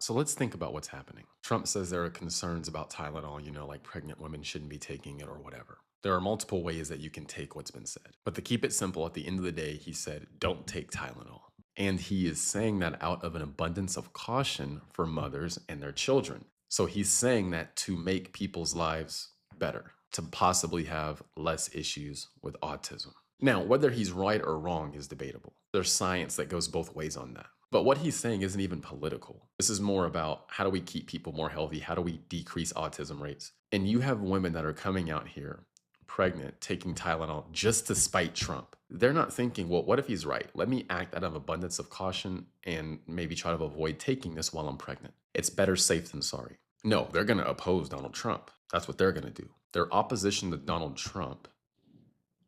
So let's think about what's happening. Trump says there are concerns about Tylenol, like pregnant women shouldn't be taking it or whatever. There are multiple ways that you can take what's been said. But to keep it simple, at the end of the day, he said, don't take Tylenol. And he is saying that out of an abundance of caution for mothers and their children. So he's saying that to make people's lives better, to possibly have less issues with autism. Now, whether he's right or wrong is debatable. There's science that goes both ways on that. But what he's saying isn't even political. This is more about how do we keep people more healthy? How do we decrease autism rates? And you have women that are coming out here pregnant, taking Tylenol just to spite Trump. They're not thinking, well, what if he's right? Let me act out of abundance of caution and maybe try to avoid taking this while I'm pregnant. It's better safe than sorry. No, they're going to oppose Donald Trump. That's what they're going to do. Their opposition to Donald Trump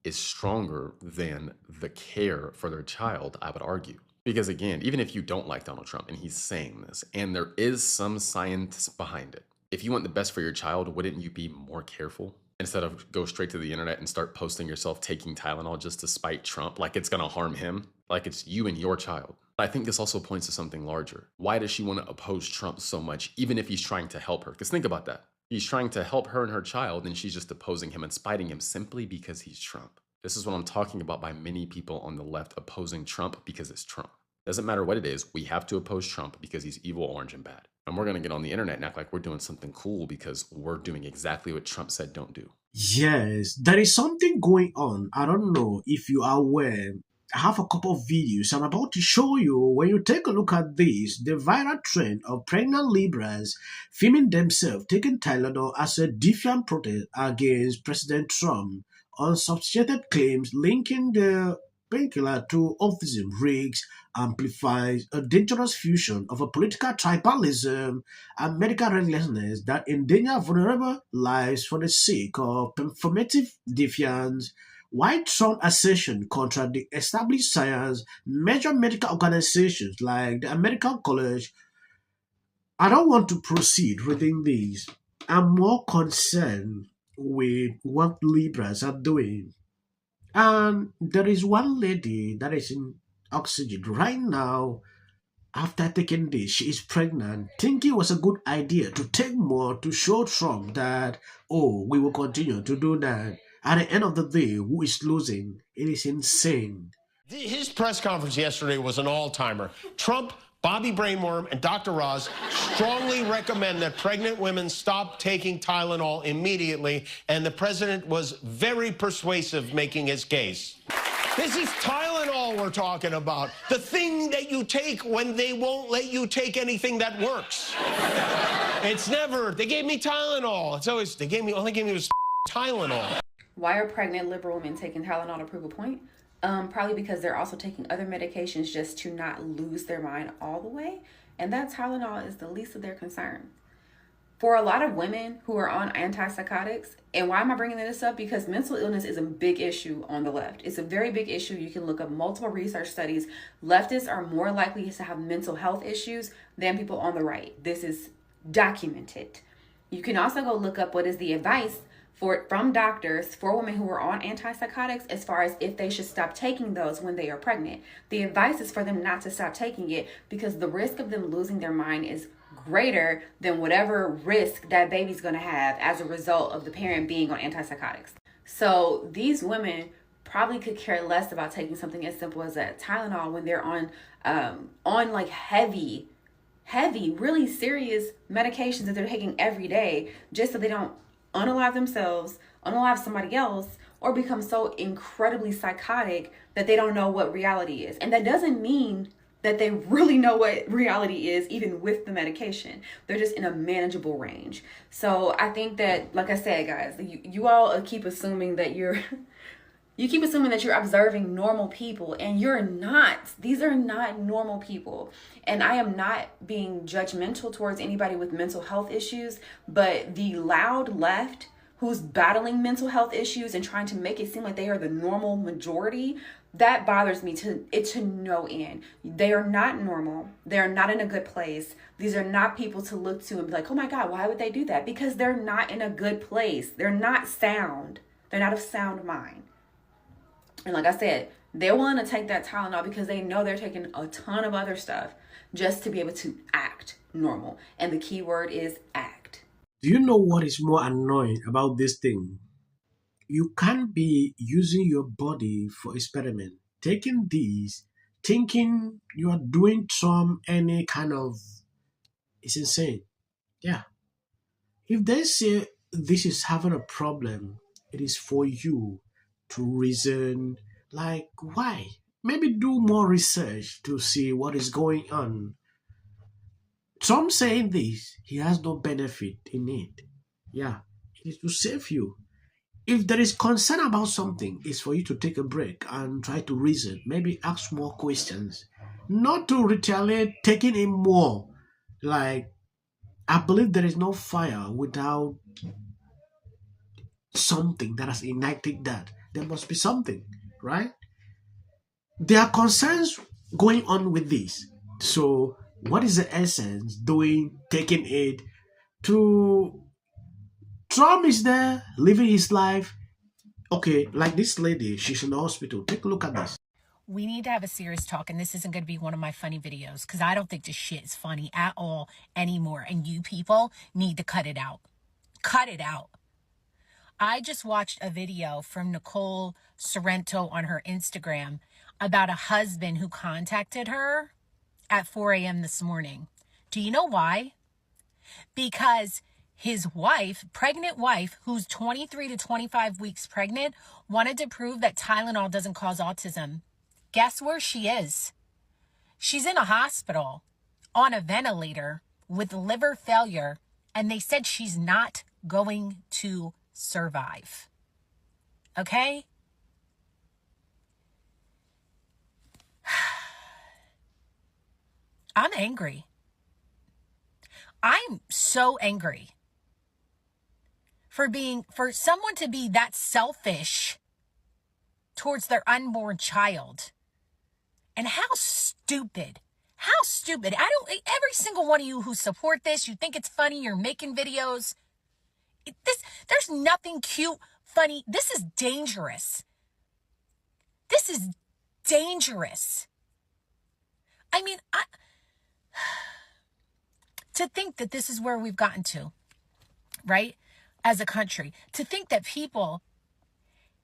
is stronger than the care for their child, I would argue. Because again, even if you don't like Donald Trump and he's saying this, and there is some science behind it, if you want the best for your child, wouldn't you be more careful? Instead of go straight to the internet and start posting yourself taking Tylenol just to spite Trump, like it's gonna harm him, like it's you and your child. I think this also points to something larger. Why does she want to oppose Trump so much, even if he's trying to help her? Because think about that. He's trying to help her and her child, and she's just opposing him and spiting him simply because he's Trump. This is what I'm talking about by many people on the left opposing Trump because it's Trump. Doesn't matter what it is, we have to oppose Trump because he's evil, orange, and bad. And we're going to get on the internet and act like we're doing something cool because we're doing exactly what Trump said don't do. Yes, there is something going on. I don't know if you are aware. I have a couple of videos I'm about to show you. When you take a look at this, the viral trend of pregnant Libras filming themselves taking Tylenol as a defiant protest against President Trump, unsubstantiated claims linking the painkiller to autism risks amplifies a dangerous fusion of a political tribalism and medical recklessness that endanger vulnerable lives for the sake of performative defiance. While Trump assertion contradict established science, major medical organizations like the American College, I don't want to proceed within this. I'm more concerned with what Libras are doing. And there is one lady that is in oxygen right now. After taking this, she is pregnant, thinking it was a good idea to take more to show Trump that, oh, we will continue to do that. At the end of the day, who is losing? It is insane. His press conference yesterday was an all-timer. Trump, Bobby Brainworm, and Dr. Roz strongly recommend that pregnant women stop taking Tylenol immediately, and the president was very persuasive making his case. This is Tylenol we're talking about. The thing that you take when they won't let you take anything that works. It's never, they gave me Tylenol. It's always, only gave me was Tylenol. Why are pregnant liberal women taking Tylenol to prove a point? Probably because they're also taking other medications just to not lose their mind all the way. And that Tylenol is the least of their concern. For a lot of women who are on antipsychotics, and why am I bringing this up? Because mental illness is a big issue on the left. It's a very big issue. You can look up multiple research studies. Leftists are more likely to have mental health issues than people on the right. This is documented. You can also go look up what is the advice from doctors for women who are on antipsychotics as far as if they should stop taking those when they are pregnant. The advice is for them not to stop taking it because the risk of them losing their mind is greater than whatever risk that baby's going to have as a result of the parent being on antipsychotics. So these women probably could care less about taking something as simple as a Tylenol when they're on like heavy, really serious medications that they're taking every day just so they don't unalive themselves, unalive somebody else, or become so incredibly psychotic that they don't know what reality is. And that doesn't mean that they really know what reality is, even with the medication. They're just in a manageable range. So I think that, like I said, guys, you all keep assuming that you're observing normal people, and you're not. These are not normal people. And I am not being judgmental towards anybody with mental health issues, but the loud left who's battling mental health issues and trying to make it seem like they are the normal majority, that bothers me to no end. They are not normal. They're not in a good place. These are not people to look to and be like, oh my God, why would they do that? Because they're not in a good place. They're not sound. They're not of sound mind. And like I said, they're willing to take that Tylenol because they know they're taking a ton of other stuff just to be able to act normal. And the key word is act. Do you know what is more annoying about this thing? You can't be using your body for experiment, taking these, thinking you are doing some any kind of, it's insane. Yeah. If they say this is having a problem, it is for you to reason, like, why? Maybe do more research to see what is going on. Trump saying this, he has no benefit in it. Yeah, it is to save you. If there is concern about something, it's for you to take a break and try to reason, maybe ask more questions, not to retaliate, taking in more. Like, I believe there is no fire without something that has ignited that. There must be something, right? There are concerns going on with this. So, what is the essence doing, taking it to Trump is there, living his life. Okay, like this lady, she's in the hospital. Take a look at this. We need to have a serious talk, and this isn't going to be one of my funny videos because I don't think this shit is funny at all anymore, and you people need to cut it out. Cut it out. I just watched a video from Nicole Sorrento on her Instagram about a husband who contacted her at 4 a.m. this morning. Do you know why? Because his wife, pregnant wife, who's 23 to 25 weeks pregnant, wanted to prove that Tylenol doesn't cause autism. Guess where she is? She's in a hospital on a ventilator with liver failure, and they said she's not going to survive. Okay? I'm angry. I'm so angry for someone to be that selfish towards their unborn child. And how stupid. Every single one of you who support this, you think it's funny, you're making videos. There's nothing cute, funny. This is dangerous. This is dangerous. I mean, to think that this is where we've gotten to, right? As a country, to think that people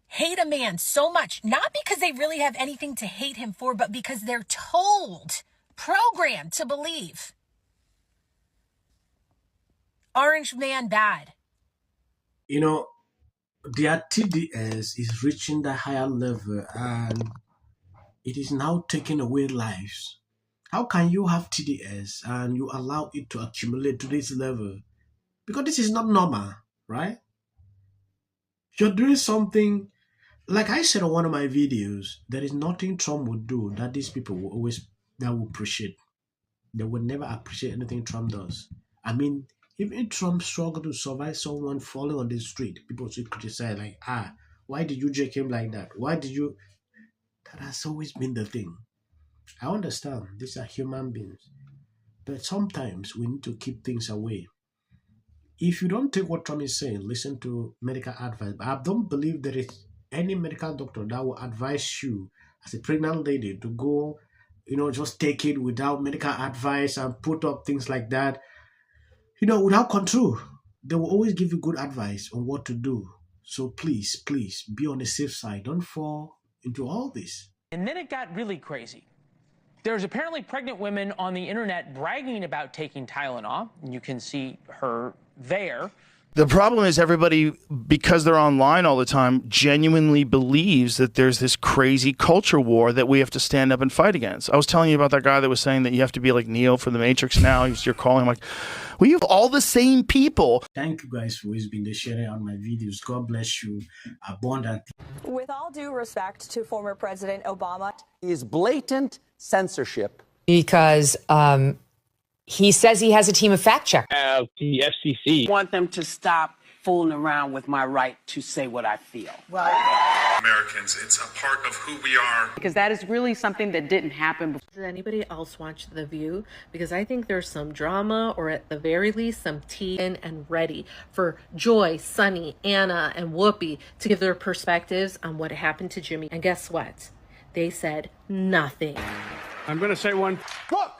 hate a man so much, not because they really have anything to hate him for, but because they're told, programmed to believe. Orange man bad. You know, their TDS is reaching the higher level and it is now taking away lives. How can you have TDS and you allow it to accumulate to this level? Because this is not normal, right? You're doing something, like I said on one of my videos, there is nothing Trump would do that these people will appreciate. They would never appreciate anything Trump does. I mean, even Trump struggled to survive someone falling on the street, people should criticize like, why did you jake him like that? That has always been the thing. I understand these are human beings, but sometimes we need to keep things away. If you don't take what Trump is saying, listen to medical advice. But I don't believe there is any medical doctor that will advise you as a pregnant lady to go, just take it without medical advice and put up things like that, without control. They will always give you good advice on what to do. So please be on the safe side. Don't fall into all this. And then it got really crazy. There's apparently pregnant women on the internet bragging about taking Tylenol. You can see her there. The problem is everybody, because they're online all the time, genuinely believes that there's this crazy culture war that we have to stand up and fight against. I was telling you about that guy that was saying that you have to be like Neo for the Matrix now. You're calling him like, we have all the same people. Thank you guys for always being sharing on my videos. God bless you abundantly. With all due respect to former President Obama, is blatant censorship. Because he says he has a team of fact checkers. The FCC. I want them to stop fooling around with my right to say what I feel. Americans, it's a part of who we are. Because that is really something that didn't happen before. Did anybody else watch The View? Because I think there's some drama, or at the very least some tea and ready for Joy, Sunny, Anna, and Whoopi to give their perspectives on what happened to Jimmy. And guess what? They said nothing. I'm going to say one. Look,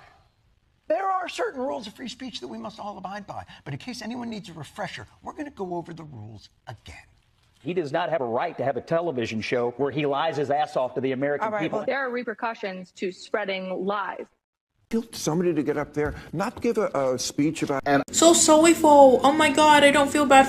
certain rules of free speech that we must all abide by. But in case anyone needs a refresher, we're going to go over the rules again. He does not have a right to have a television show where he lies his ass off to the American people. Well, there are repercussions to spreading lies. Somebody to get up there, not give a speech about. So sorry for, oh my God, I don't feel bad for